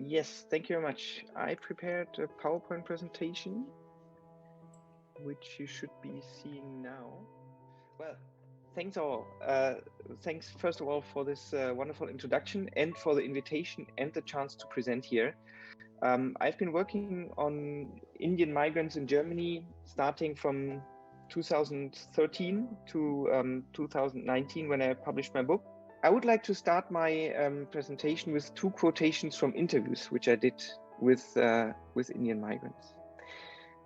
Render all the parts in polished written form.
Yes, thank you very much. I prepared a PowerPoint presentation, which you should be seeing now. Well, thanks all. Thanks first of all for this wonderful introduction and for the invitation and the chance to present here. I've been working on Indian migrants in Germany starting from 2013 to 2019 when I published my book. I would like to start my presentation with two quotations from interviews which I did with Indian migrants.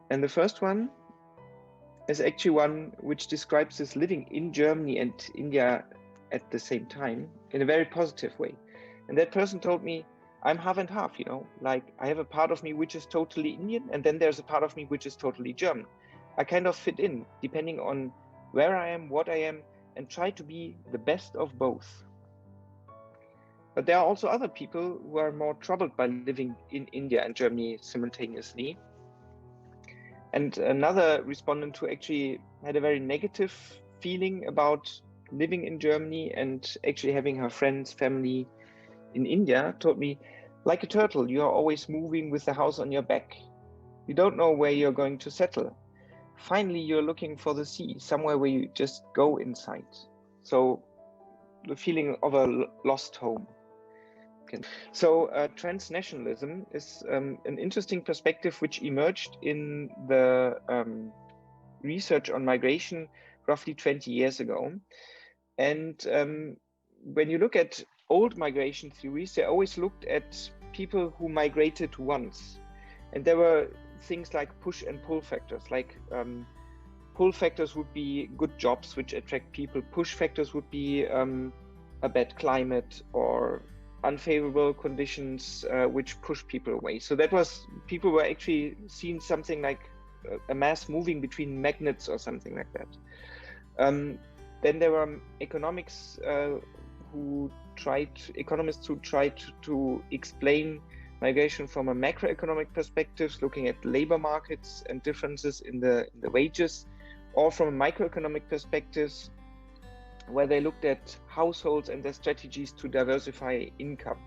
And the first one is actually one which describes this living in Germany and India at the same time in a very positive way. And that person told me, I'm half and half, like I have a part of me which is totally Indian, and then there's a part of me which is totally German. I kind of fit in depending on where I am, what I am, and try to be the best of both. But there are also other people who are more troubled by living in India and Germany simultaneously. And another respondent who actually had a very negative feeling about living in Germany and actually having her friends, family in India told me, like a turtle, you are always moving with the house on your back. You don't know where you're going to settle. Finally, you're looking for the sea, somewhere where you just go inside. So the feeling of a lost home. So transnationalism is an interesting perspective which emerged in the research on migration roughly 20 years ago. And when you look at old migration theories, they always looked at people who migrated once. And there were things like push and pull factors, like pull factors would be good jobs which attract people. Push factors would be a bad climate or unfavorable conditions which push people away. So that was, people were actually seeing something like a mass moving between magnets or something like that. Then there were economists who tried to explain migration from a macroeconomic perspective, looking at labor markets and differences in the wages, or from a microeconomic perspective, where they looked at households and their strategies to diversify income.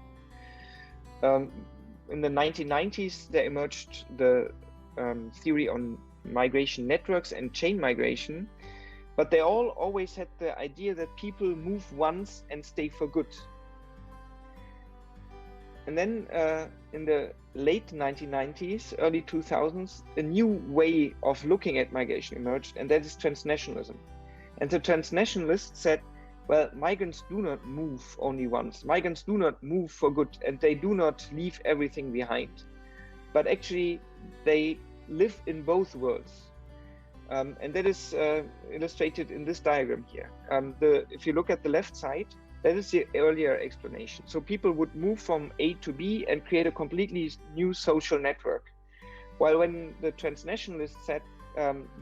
In the 1990s, there emerged the theory on migration networks and chain migration, but they all always had the idea that people move once and stay for good. And then in the late 1990s, early 2000s, a new way of looking at migration emerged, and that is transnationalism. And the transnationalists said, well, migrants do not move only once. Migrants do not move for good, and they do not leave everything behind. But actually, they live in both worlds. And that is illustrated in this diagram here. If you look at the left side, that is the earlier explanation. So people would move from A to B and create a completely new social network. While when the transnationalists said,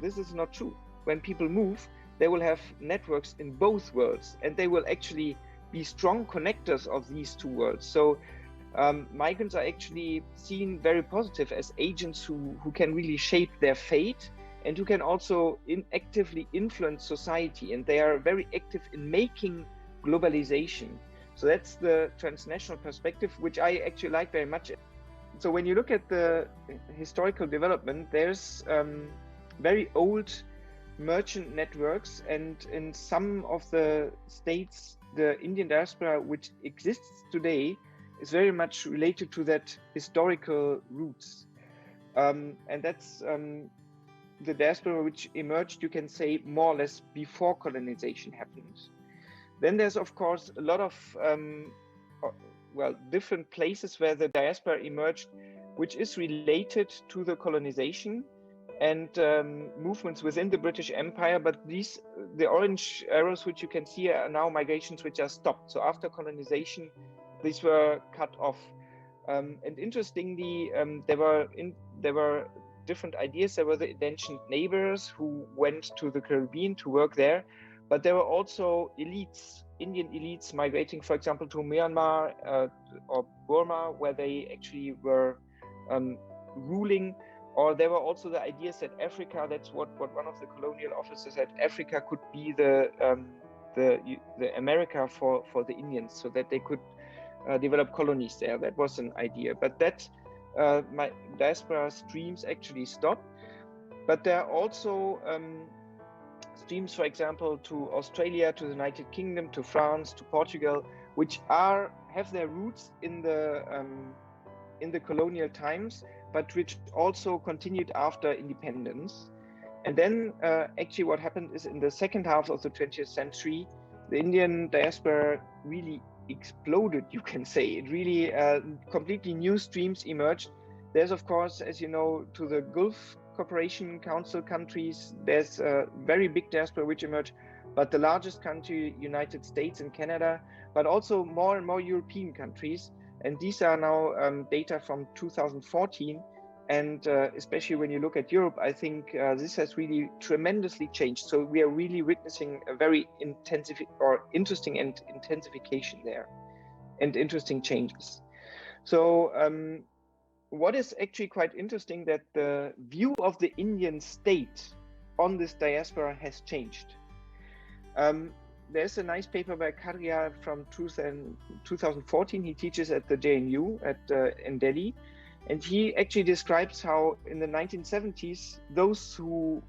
this is not true. When people move, they will have networks in both worlds, and they will actually be strong connectors of these two worlds. So migrants are actually seen very positive as agents who can really shape their fate and who can also actively influence society. And they are very active in making globalization. So that's the transnational perspective, which I actually like very much. So when you look at the historical development, there's very old merchant networks, and in some of the states, the Indian diaspora which exists today is very much related to that historical roots. And that's the diaspora which emerged, you can say, more or less before colonization happened. Then there's, of course, a lot of different places where the diaspora emerged, which is related to the colonization and movements within the British Empire. But the orange arrows which you can see are now migrations which are stopped. So after colonization, these were cut off. And interestingly, there were different ideas. There were the ancient neighbors who went to the Caribbean to work there, but there were also elites, Indian elites migrating, for example, to Myanmar or Burma, where they actually were ruling. Or there were also the ideas that Africa, that's what one of the colonial officers said, Africa could be the America for the Indians, so that they could develop colonies there. That was an idea, but that my diaspora streams actually stopped. But there are also streams, for example, to Australia, to the United Kingdom, to France, to Portugal, which have their roots in the colonial times, but which also continued after independence. And then actually what happened is in the second half of the 20th century, the Indian diaspora really exploded, you can say. It really completely new streams emerged. There's, of course, as you know, to the Gulf Cooperation Council countries, there's a very big diaspora which emerged, but the largest country, United States and Canada, but also more and more European countries. And these are now data from 2014. And especially when you look at Europe, I think this has really tremendously changed. So we are really witnessing a very interesting intensification there, and interesting changes. So what is actually quite interesting, that the view of the Indian state on this diaspora has changed. There's a nice paper by Karia from 2014. He teaches at the JNU in Delhi. And he actually describes how in the 1970s, those who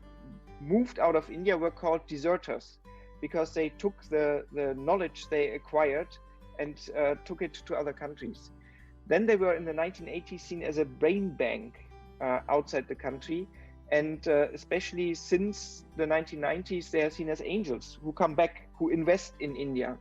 moved out of India were called deserters, because they took the knowledge they acquired and took it to other countries. Then they were in the 1980s seen as a brain bank outside the country. And especially since the 1990s, they are seen as angels who come back, who invest in India.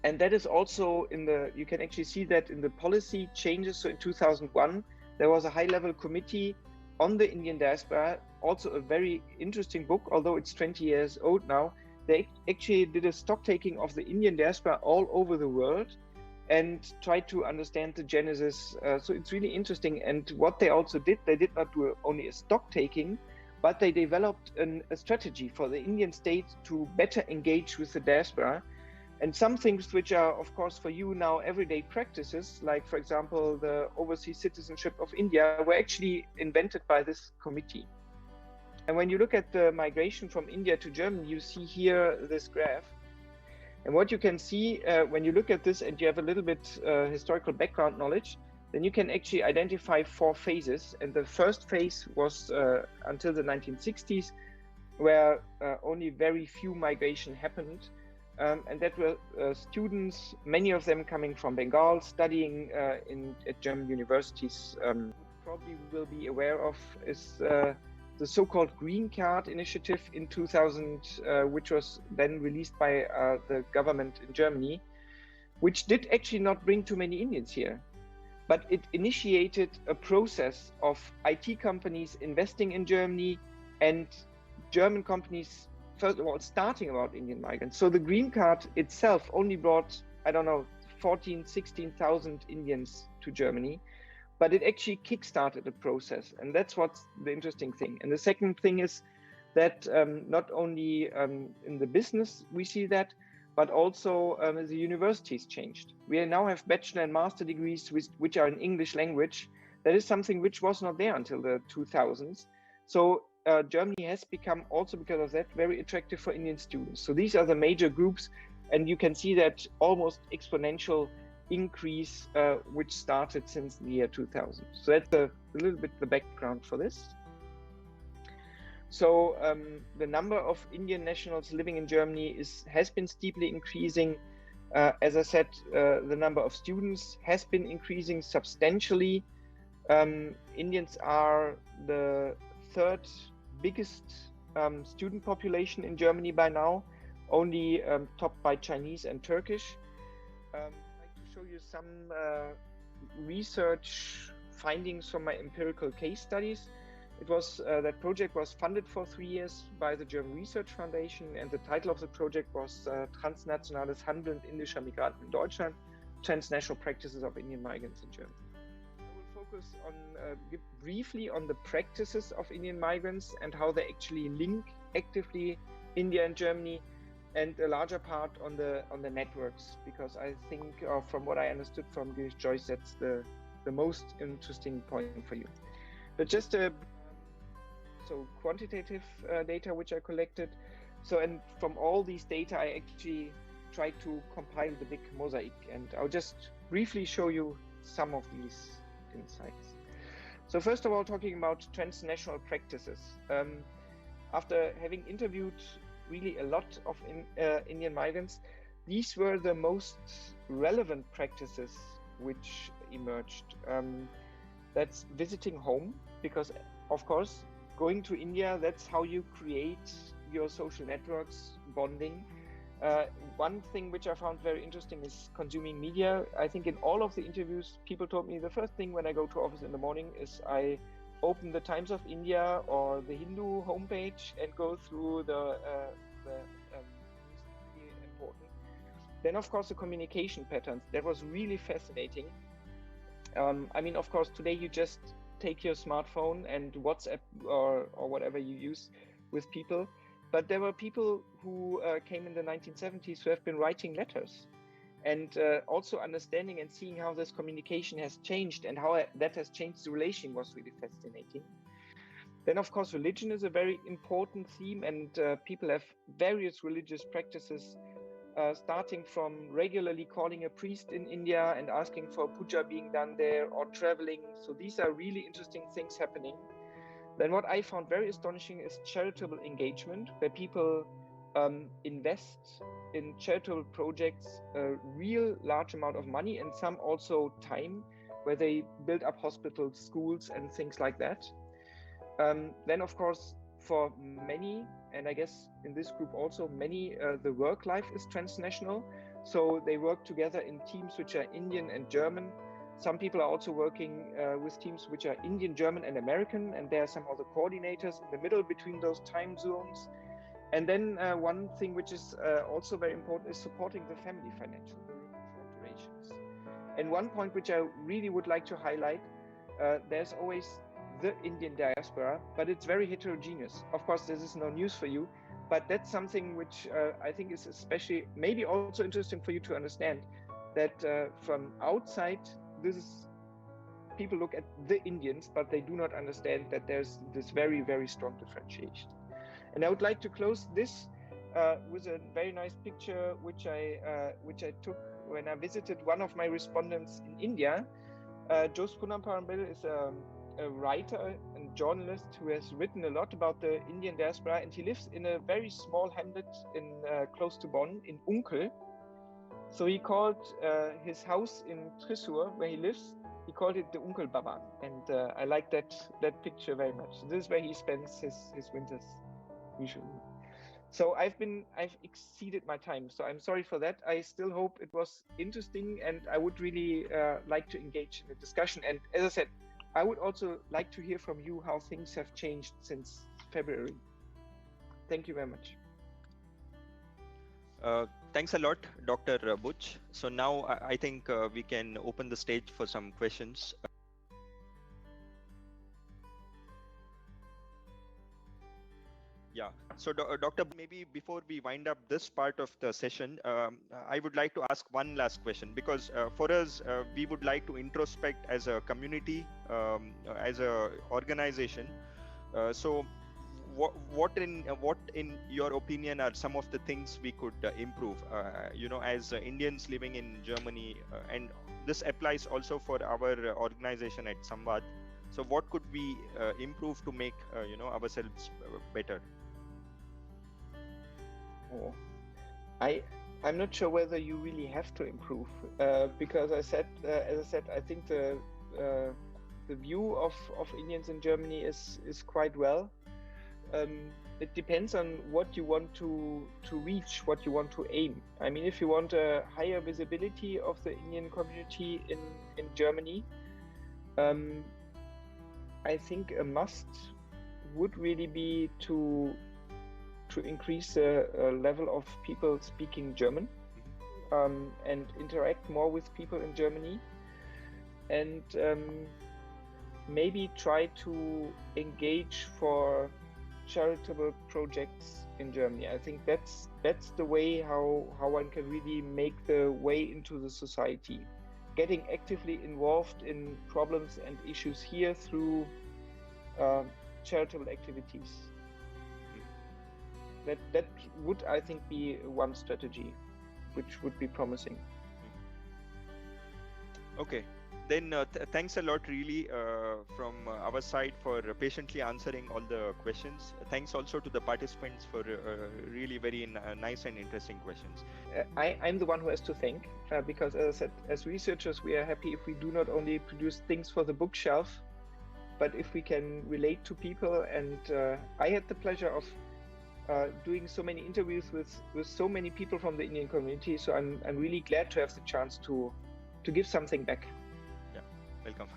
And that is also you can actually see that in the policy changes. So in 2001, there was a high-level committee on the Indian diaspora, also a very interesting book, although it's 20 years old now. They actually did a stock taking of the Indian diaspora all over the world and tried to understand the genesis. So it's really interesting. And what they also did, they did not do only a stock taking, but they developed a strategy for the Indian state to better engage with the diaspora. And some things which are, of course, for you now everyday practices, like, for example, the overseas citizenship of India, were actually invented by this committee. And when you look at the migration from India to Germany, you see here this graph. And what you can see when you look at this and you have a little bit historical background knowledge, then you can actually identify 4 phases. And the first phase was until the 1960s, where only very few migration happened. And that were students, many of them coming from Bengal, studying at German universities. Probably will be aware of is the so-called Green Card initiative in 2000, which was then released by the government in Germany, which did actually not bring too many Indians here. But it initiated a process of IT companies investing in Germany and German companies, first of all, starting about Indian migrants. So the Green Card itself only brought, I don't know, 16,000 Indians to Germany, but it actually kickstarted the process. And that's what's the interesting thing. And the second thing is that not only in the business we see that, but also the universities changed. We now have bachelor and master degrees which are in English language. That is something which was not there until the 2000s. So Germany has become, also because of that, very attractive for Indian students. So these are the major groups, and you can see that almost exponential increase which started since the year 2000. So that's a little bit the background for this. So the number of Indian nationals living in Germany has been steeply increasing. As I said, the number of students has been increasing substantially. Indians are the 3rd biggest student population in Germany by now, only topped by Chinese and Turkish. I'd like to show you some research findings from my empirical case studies. It was that project was funded for 3 years by the German Research Foundation, and the title of the project was Transnationales Handeln indischer Migranten in Deutschland, Transnational Practices of Indian Migrants in Germany. I will focus on briefly on the practices of Indian migrants and how they actually link actively India and Germany, and a larger part on the networks, because I think from what I understood from Girish Joyce, that's the most interesting point for you. But just so quantitative data which I collected. So, and from all these data, I actually try to compile the big mosaic, and I'll just briefly show you some of these insights. So first of all, talking about transnational practices. After having interviewed really a lot of Indian migrants, these were the most relevant practices which emerged. That's visiting home, because of course, going to India, that's how you create your social networks, bonding. One thing which I found very interesting is consuming media. I think in all of the interviews, people told me the first thing when I go to office in the morning is I open the Times of India or the Hindu homepage and go through the news important. Then of course the communication patterns, that was really fascinating. I mean, of course, today you just take your smartphone and WhatsApp or whatever you use with people. But there were people who came in the 1970s who have been writing letters, and also understanding and seeing how this communication has changed and how that has changed the relation was really fascinating. Then, of course, religion is a very important theme, and people have various religious practices, starting from regularly calling a priest in India and asking for puja being done there, or traveling. So these are really interesting things happening. Then what I found very astonishing is charitable engagement, where people invest in charitable projects a real large amount of money, and some also time, where they build up hospitals, schools, and things like that. Then, of course, for many, and I guess in this group also many, the work life is transnational. So they work together in teams which are Indian and German. Some people are also working with teams which are Indian, German, and American, and there are somehow the coordinators in the middle between those time zones. And then one thing which is also very important is supporting the family financially during short durations. And one point which I really would like to highlight, there's always the Indian diaspora, but it's very heterogeneous. Of course, this is no news for you, but that's something which I think is especially maybe also interesting for you to understand, that from outside, people look at the Indians, but they do not understand that there's this very, very strong differentiation. And I would like to close this with a very nice picture which I took when I visited one of my respondents in India. Jose Punamparambil is a writer and journalist who has written a lot about the Indian diaspora, and he lives in a very small hamlet in close to Bonn, in Unkel. So he called his house in Thrissur, where he lives, he called it the Unkel Baba, and I like that picture very much. So this is where he spends his winters usually. So I've exceeded my time, so I'm sorry for that. I still hope it was interesting, and I would really like to engage in a discussion. And as I said, I would also like to hear from you how things have changed since February. Thank you very much. Thanks a lot, Dr. Butch. So now I think we can open the stage for some questions. Yeah, so Dr. Maybe before we wind up this part of the session, I would like to ask one last question, because for us, we would like to introspect as a community, as a organization. So what in your opinion are some of the things we could improve, as Indians living in Germany, and this applies also for our organization at Samvad. So what could we improve to make ourselves better? Oh, I'm not sure whether you really have to improve, because as I said, I think the view of Indians in Germany is quite well. It depends on what you want to reach, what you want to aim. I mean, if you want a higher visibility of the Indian community in Germany, I think a must would really be to increase the level of people speaking German, and interact more with people in Germany, and maybe try to engage for charitable projects in Germany. I think that's the way how one can really make the way into the society, getting actively involved in problems and issues here through charitable activities. That would, I think, be one strategy. which would be promising. Okay, then thanks a lot really from our side for patiently answering all the questions. Thanks also to the participants for really very nice and interesting questions. I'm the one who has to thank, because as I said, as researchers, we are happy if we do not only produce things for the bookshelf, but if we can relate to people. And I had the pleasure of doing so many interviews with so many people from the Indian community. So I'm really glad to have the chance to give something back. Yeah, welcome.